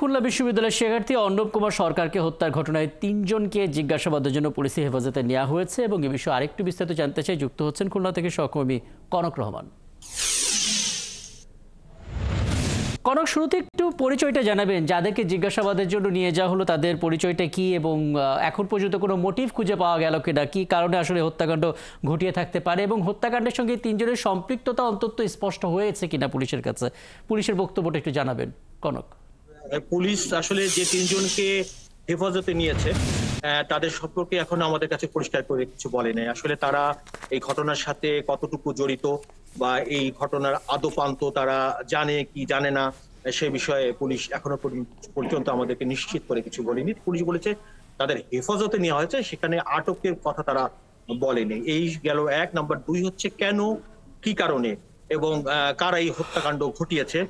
খুলনা বিশ্ববিদ্যালয়ের শিক্ষার্থী অর্ণব কুমার সরকারকে হত্যার ঘটনায় ৩ জনকে জিজ্ঞাসাবাদের জন্য পুলিশি হেফাজতে নেওয়া হয়েছে এবং এ বিষয়ে আরেকটু বিস্তারিত জানতে চাই যুক্ত হচ্ছেন খুলনা থেকে সহকর্মী কনক রহমান। কনক, শুরুতে একটু পরিচয়টা জানাবেন, যাদেরকে জিজ্ঞাসাবাদের জন্য নিয়ে যাওয়া হলো তাদের পরিচয়টা কি এবং এখন পর্যন্ত কোনো মোটিভ খুঁজে পাওয়া গেল কিনা, কি কারণে আসলে হত্যাকাণ্ড ঘটিয়ে থাকতে পারে এবং হত্যাকাণ্ডের সঙ্গে ৩ জনের সম্পৃক্ততা অন্তত স্পষ্ট হয়েছে কিনা পুলিশের কাছে, পুলিশের বক্তব্যটা একটু জানাবেন কনক। পুলিশ আসলে যে ৩ জনকে হেফাজতে নিয়েছে তাদের সম্পর্কে এখন আমাদের কাছে পরিষ্কার করে কিছু বলে নাই। আসলে তারা এই ঘটনার সাথে কতটুকু জড়িত বা এই ঘটনার আদপান্ত তারা জানে কি জানে না সে বিষয়ে পুলিশ এখনো পর্যন্ত আমাদেরকে নিশ্চিত করে কিছু বলেনি। পুলিশ বলেছে তাদের হেফাজতে নেওয়া হয়েছে, সেখানে আটকের কথা তারা বলেনি। এই গেল ১ নাম্বার। ২ হচ্ছে কেন, কি কারণে এবং কারা এই হত্যাকাণ্ড ঘটিয়েছে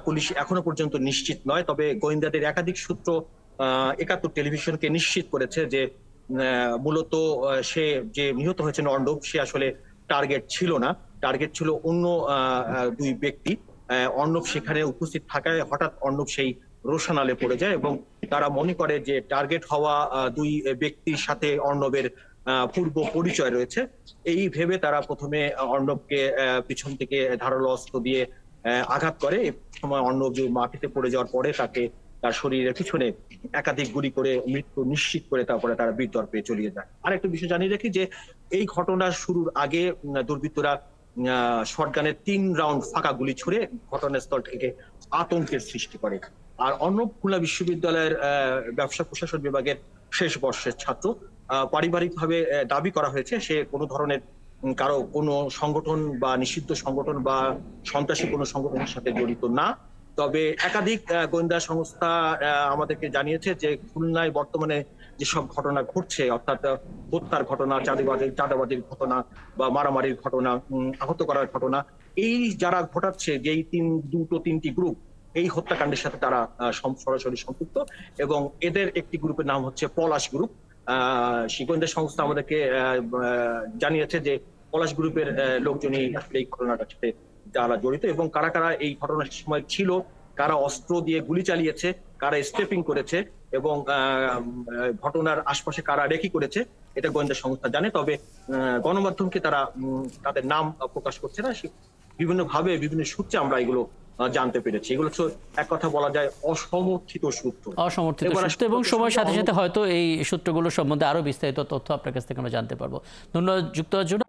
পুলিশ এখনো পর্যন্ত নিশ্চিত নয়। তবে গোয়েন্দাদের একাধিক সূত্র ৭১ টেলিভিশনকে নিশ্চিত করেছে যে মূলত সে যে নিহত হয়েছেন অর্ণব, সে আসলে টার্গেট ছিল না, টার্গেট ছিল অন্য ২ ব্যক্তি। অর্ণব সেখানে উপস্থিত থাকায় হঠাৎ অর্ণব সেই রোশনালে পড়ে যায় এবং তারা মনে করে যে টার্গেট হওয়া ২ ব্যক্তির সাথে অর্ণবের পূর্ব পরিচয় রয়েছে। এই ভেবে তারা প্রথমে অর্ণবকে পিছন থেকে ধারালো অস্ত্র দিয়ে আঘাত করে। এ সময় অর্ণব মাটিতে পড়ে যাওয়ার পরে তাকে তার শরীরের পিছনে একাধিক গুলি করে মৃত্যু নিশ্চিত করে তারপরে তারা বীরত্বে চলিয়ে যায়। আর একটা বিষয় জানিয়ে রাখি যে এই ঘটনার শুরুর আগে দুর্বৃত্তরা শটগানের ৩ রাউন্ড ফাঁকা গুলি ছুড়ে ঘটনাস্থল থেকে আতঙ্কের সৃষ্টি করে। আর অর্ণব খুলনা বিশ্ববিদ্যালয়ের ব্যবসা প্রশাসন বিভাগের শেষ বর্ষের ছাত্র। পারিবারিকভাবে দাবি করা হয়েছে সে কোনো ধরনের কারো কোনো সংগঠন বা নিষিদ্ধ সংগঠন বা সন্ত্রাসী কোনো সংগঠনের সাথে জড়িত না। তবে একাধিক গোয়েন্দা সংস্থা আমাদেরকে জানিয়েছে যে খুলনায় বর্তমানে যেসব ঘটনা ঘটছে, অর্থাৎ হত্যার ঘটনা, চাঁদাবাজির ঘটনা বা মারামারির ঘটনা, আহত করার ঘটনা, এই যারা ঘটাচ্ছে যে এই ৩টি গ্রুপ এই হত্যাকাণ্ডের সাথে তারা সরাসরি সম্পৃক্ত এবং এদের একটি গ্রুপের নাম হচ্ছে পলাশ গ্রুপ। গোয়েন্দা সংস্থা আমাদেরকে জানিয়েছে যে পলাশ গ্রুপের লোকজনই আসলে এই ঘটনাটার সাথে যারা জড়িত এবং কারা কারা এই ঘটনার সময় ছিল, কারা অস্ত্র দিয়ে গুলি চালিয়েছে, কারা স্টেপিং করেছে এবং ঘটনার আশপাশে কারা রেকি করেছে, এটা গোয়েন্দা সংস্থা জানে। তবে গণমাধ্যমকে তারা তাদের নাম প্রকাশ করছে না। বিভিন্ন ভাবে বিভিন্ন সূত্রে আমরা এগুলো জানতে পেরেছি। এগুলো এক কথা বলা যায় অসমর্থিত সূত্র এবং সময়ের সাথে সাথে হয়তো এই সূত্রগুলো সম্বন্ধে আরো বিস্তারিত তথ্য আপনার কাছ থেকে আমরা জানতে পারবো। ধন্যবাদ যুক্ত হওয়ার জন্য।